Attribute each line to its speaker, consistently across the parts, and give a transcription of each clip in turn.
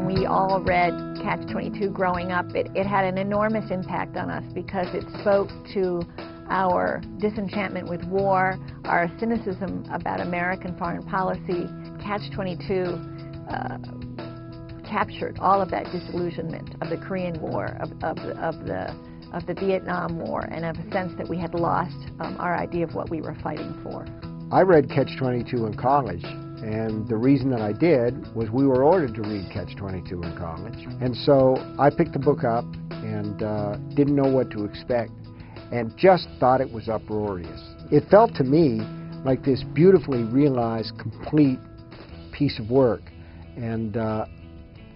Speaker 1: when we all read Catch-22 growing up, it had an enormous impact on us because it spoke to our disenchantment with war, our cynicism about American foreign policy. Catch-22 captured all of that disillusionment of the Korean War, of the Vietnam War, and of a sense that we had lost our idea of what we were fighting for.
Speaker 2: I read Catch-22 in college, and the reason that I did was we were ordered to read Catch-22 in college. And so I picked the book up and didn't know what to expect, and just thought it was uproarious. It felt to me like this beautifully realized, complete piece of work, and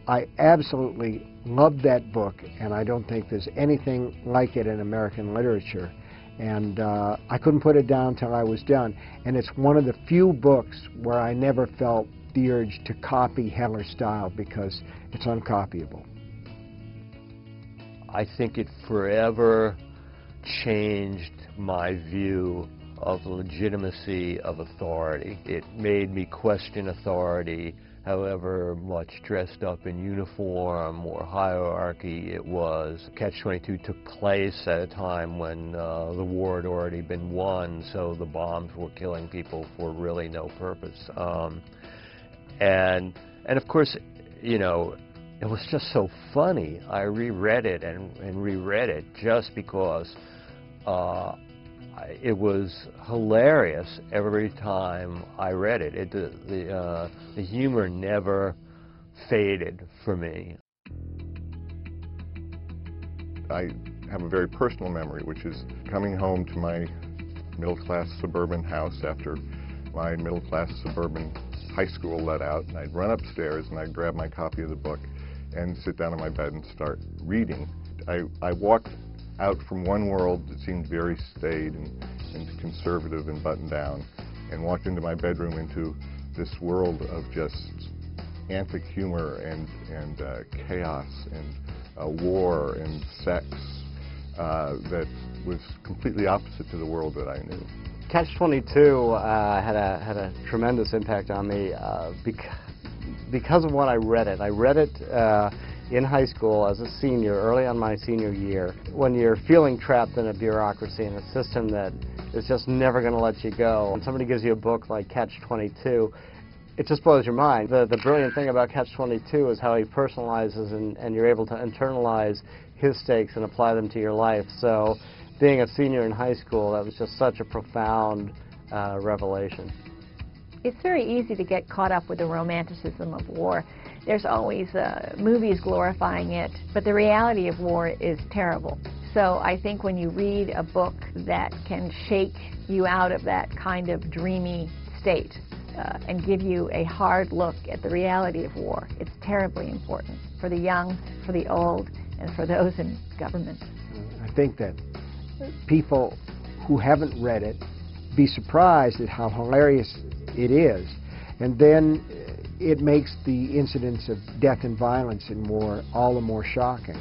Speaker 2: I absolutely loved that book, and I don't think there's anything like it in American literature. And I couldn't put it down till I was done. And it's one of the few books where I never felt the urge to copy Heller's style, because it's uncopyable.
Speaker 3: I think it forever changed my view of the legitimacy of authority. It made me question authority, however much dressed up in uniform or hierarchy it was. Catch-22 took place at a time when the war had already been won, so the bombs were killing people for really no purpose. And of course, you know, it was just so funny. I reread it and reread it just because it was hilarious every time I read it. The humor never faded for me.
Speaker 4: I have a very personal memory, which is coming home to my middle-class suburban house after my middle-class suburban high school let out, and I'd run upstairs and I'd grab my copy of the book and sit down in my bed and start reading. I walked out from one world that seemed very staid and conservative and buttoned down, and walked into my bedroom into this world of just antic humor and chaos and war and sex that was completely opposite to the world that I knew.
Speaker 5: Catch-22 had a tremendous impact on me because of what I read it. I read it in high school as a senior, early on my senior year, when you're feeling trapped in a bureaucracy and a system that is just never going to let you go. And somebody gives you a book like Catch-22, it just blows your mind. The brilliant thing about Catch-22 is how he personalizes and you're able to internalize his stakes and apply them to your life. So being a senior in high school, that was just such a profound revelation.
Speaker 1: It's very easy to get caught up with the romanticism of war. There's always movies glorifying it, but the reality of war is terrible. So I think when you read a book that can shake you out of that kind of dreamy state and give you a hard look at the reality of war, it's terribly important for the young, for the old, and for those in government.
Speaker 2: I think that people who haven't read it be surprised at how hilarious it is, and then it makes the incidents of death and violence in war all the more shocking.